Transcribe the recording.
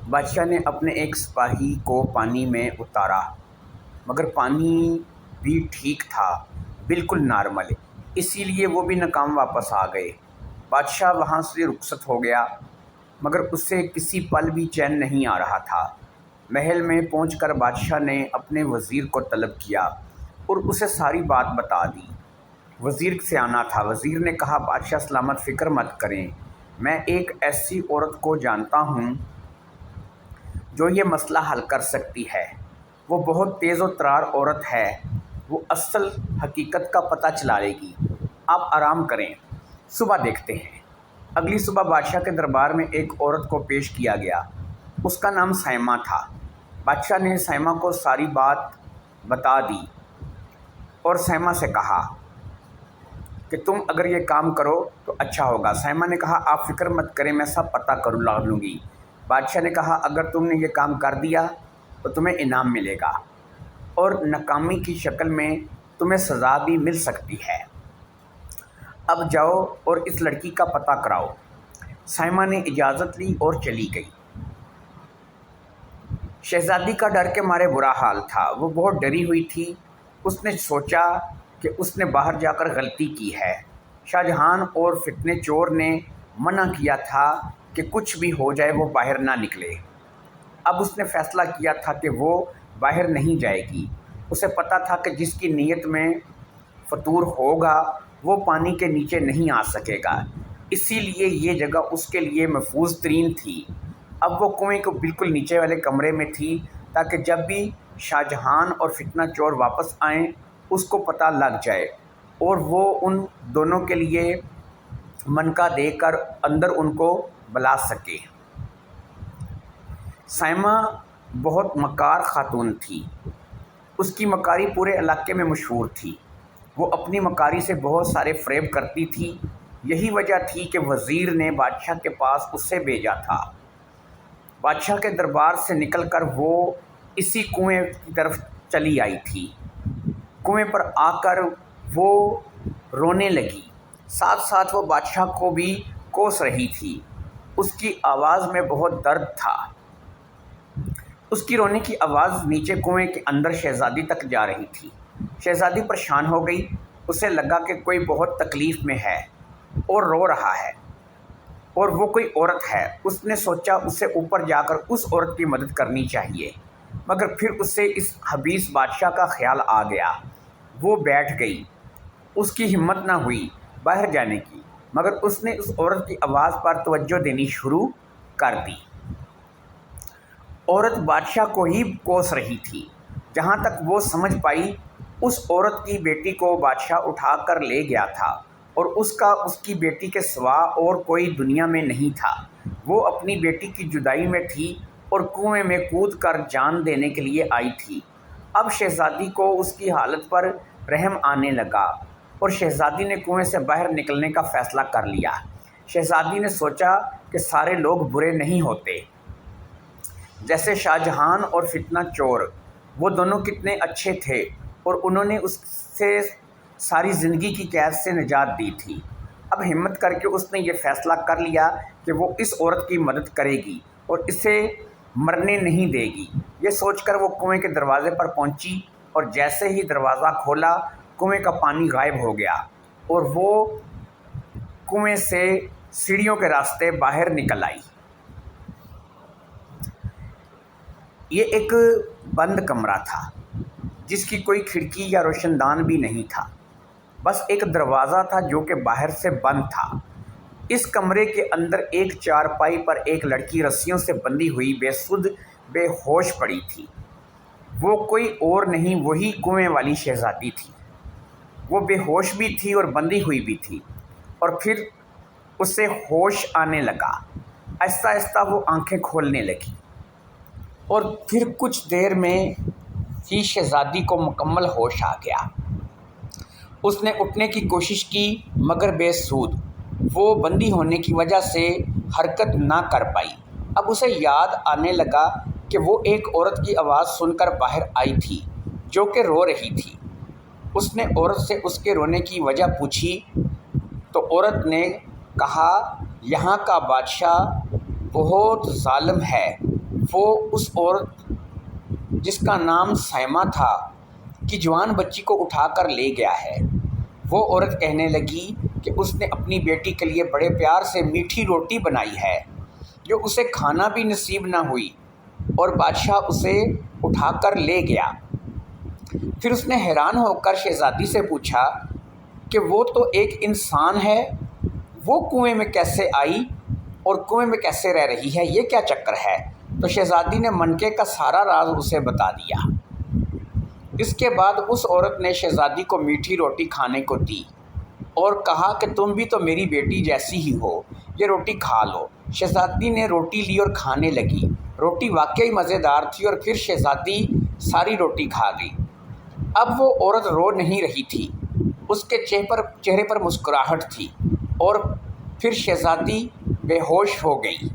بادشاہ نے اپنے ایک سپاہی کو پانی میں اتارا، مگر پانی بھی ٹھیک تھا، بالکل نارمل، اسی لیے وہ بھی ناکام واپس آ گئے۔ بادشاہ وہاں سے رخصت ہو گیا، مگر اسے کسی پل بھی چین نہیں آ رہا تھا۔ محل میں پہنچ کر بادشاہ نے اپنے وزیر کو طلب کیا اور اسے ساری بات بتا دی۔ وزیر سیانا تھا۔ وزیر نے کہا، بادشاہ سلامت، فکر مت کریں، میں ایک ایسی عورت کو جانتا ہوں جو یہ مسئلہ حل کر سکتی ہے۔ وہ بہت تیز و ترار عورت ہے، وہ اصل حقیقت کا پتہ چلا لے گی۔ آپ آرام کریں، صبح دیکھتے ہیں۔ اگلی صبح بادشاہ کے دربار میں ایک عورت کو پیش کیا گیا۔ اس کا نام سائمہ تھا۔ بادشاہ نے سائمہ کو ساری بات بتا دی اور سائمہ سے کہا کہ تم اگر یہ کام کرو تو اچھا ہوگا۔ سائمہ نے کہا، آپ فکر مت کریں، میں سب پتہ کر لوں گی۔ بادشاہ نے کہا، اگر تم نے یہ کام کر دیا تو تمہیں انعام ملے گا اور ناکامی کی شکل میں تمہیں سزا بھی مل سکتی ہے۔ اب جاؤ اور اس لڑکی کا پتہ کراؤ۔ سائمہ نے اجازت لی اور چلی گئی۔ شہزادی کا ڈر کے مارے برا حال تھا، وہ بہت ڈری ہوئی تھی۔ اس نے سوچا کہ اس نے باہر جا کر غلطی کی ہے۔ شاہجہان اور فتنہ چور نے منع کیا تھا کہ کچھ بھی ہو جائے وہ باہر نہ نکلے۔ اب اس نے فیصلہ کیا تھا کہ وہ باہر نہیں جائے گی۔ اسے پتہ تھا کہ جس کی نیت میں فطور ہوگا وہ پانی کے نیچے نہیں آ سکے گا، اسی لیے یہ جگہ اس کے لیے محفوظ ترین تھی۔ اب وہ کنویں کے بالکل نیچے والے کمرے میں تھی تاکہ جب بھی شاہجہان اور فتنہ چور واپس آئیں اس کو پتہ لگ جائے اور وہ ان دونوں کے لیے منقا دے کر اندر ان کو بلا سکے۔ سائمہ بہت مکار خاتون تھی۔ اس کی مکاری پورے علاقے میں مشہور تھی۔ وہ اپنی مکاری سے بہت سارے فریب کرتی تھی۔ یہی وجہ تھی کہ وزیر نے بادشاہ کے پاس اسے بھیجا تھا۔ بادشاہ کے دربار سے نکل کر وہ اسی کنویں کی طرف چلی آئی تھی۔ کنویں پر آ کر وہ رونے لگی، ساتھ ساتھ وہ بادشاہ کو بھی کوس رہی تھی۔ اس کی آواز میں بہت درد تھا۔ اس کی رونے کی آواز نیچے کنویں کے اندر شہزادی تک جا رہی تھی۔ شہزادی پریشان ہو گئی۔ اسے لگا کہ کوئی بہت تکلیف میں ہے اور رو رہا ہے اور وہ کوئی عورت ہے۔ اس نے سوچا اسے اوپر جا کر اس عورت کی مدد کرنی چاہیے، مگر پھر اسے اس حبیس بادشاہ کا خیال آ گیا۔ وہ بیٹھ گئی۔ اس کی ہمت نہ ہوئی باہر جانے کی، مگر اس نے اس عورت کی آواز پر توجہ دینی شروع کر دی۔ عورت بادشاہ کو ہی کوس رہی تھی۔ جہاں تک وہ سمجھ پائی، اس عورت کی بیٹی کو بادشاہ اٹھا کر لے گیا تھا اور اس کی بیٹی کے سوا اور کوئی دنیا میں نہیں تھا۔ وہ اپنی بیٹی کی جدائی میں تھی اور کنویں میں کود کر جان دینے کے لیے آئی تھی۔ اب شہزادی کو اس کی حالت پر رحم آنے لگا اور شہزادی نے کنویں سے باہر نکلنے کا فیصلہ کر لیا۔ شہزادی نے سوچا کہ سارے لوگ برے نہیں ہوتے، جیسے شاہجہان اور فتنہ چور، وہ دونوں کتنے اچھے تھے اور انہوں نے اس سے ساری زندگی کی قید سے نجات دی تھی۔ اب ہمت کر کے اس نے یہ فیصلہ کر لیا کہ وہ اس عورت کی مدد کرے گی اور اسے مرنے نہیں دے گی۔ یہ سوچ کر وہ کنویں کے دروازے پر پہنچی اور جیسے ہی دروازہ کھولا کنویں کا پانی غائب ہو گیا اور وہ کنویں سے سیڑھیوں کے راستے باہر نکل آئی۔ یہ ایک بند کمرہ تھا جس کی کوئی کھڑکی یا روشن دان بھی نہیں تھا، بس ایک دروازہ تھا جو کہ باہر سے بند تھا۔ اس کمرے کے اندر ایک چارپائی پر ایک لڑکی رسیوں سے بندھی ہوئی بے سدھ بے ہوش پڑی تھی۔ وہ کوئی اور نہیں، وہی کنویں والی شہزادی تھی۔ وہ بے ہوش بھی تھی اور بندھی ہوئی بھی تھی، اور پھر اسے ہوش آنے لگا۔ آہستہ آہستہ وہ آنکھیں کھولنے لگی اور پھر کچھ دیر میں ہی شہزادی کو مکمل ہوش آ گیا۔ اس نے اٹھنے کی کوشش کی مگر بے سود، وہ بندھی ہونے کی وجہ سے حرکت نہ کر پائی۔ اب اسے یاد آنے لگا کہ وہ ایک عورت کی آواز سن کر باہر آئی تھی جو کہ رو رہی تھی۔ اس نے عورت سے اس کے رونے کی وجہ پوچھی تو عورت نے کہا، یہاں کا بادشاہ بہت ظالم ہے، وہ اس عورت جس کا نام سائمہ تھا کہ جوان بچی کو اٹھا کر لے گیا ہے۔ وہ عورت کہنے لگی کہ اس نے اپنی بیٹی کے لیے بڑے پیار سے میٹھی روٹی بنائی ہے جو اسے کھانا بھی نصیب نہ ہوئی، اور بادشاہ اسے اٹھا کر لے گیا۔ پھر اس نے حیران ہو کر شہزادی سے پوچھا کہ وہ تو ایک انسان ہے، وہ کنویں میں کیسے آئی اور کنویں میں کیسے رہ رہی ہے، یہ کیا چکر ہے؟ تو شہزادی نے منقے کا سارا راز اسے بتا دیا۔ اس کے بعد اس عورت نے شہزادی کو میٹھی روٹی کھانے کو دی اور کہا کہ تم بھی تو میری بیٹی جیسی ہی ہو، یہ روٹی کھا لو۔ شہزادی نے روٹی لی اور کھانے لگی۔ روٹی واقعی مزیدار تھی اور پھر شہزادی ساری روٹی کھا گئی۔ اب وہ عورت رو نہیں رہی تھی، اس کے چہرے پر مسکراہٹ تھی، اور پھر شہزادی بے ہوش ہو گئی۔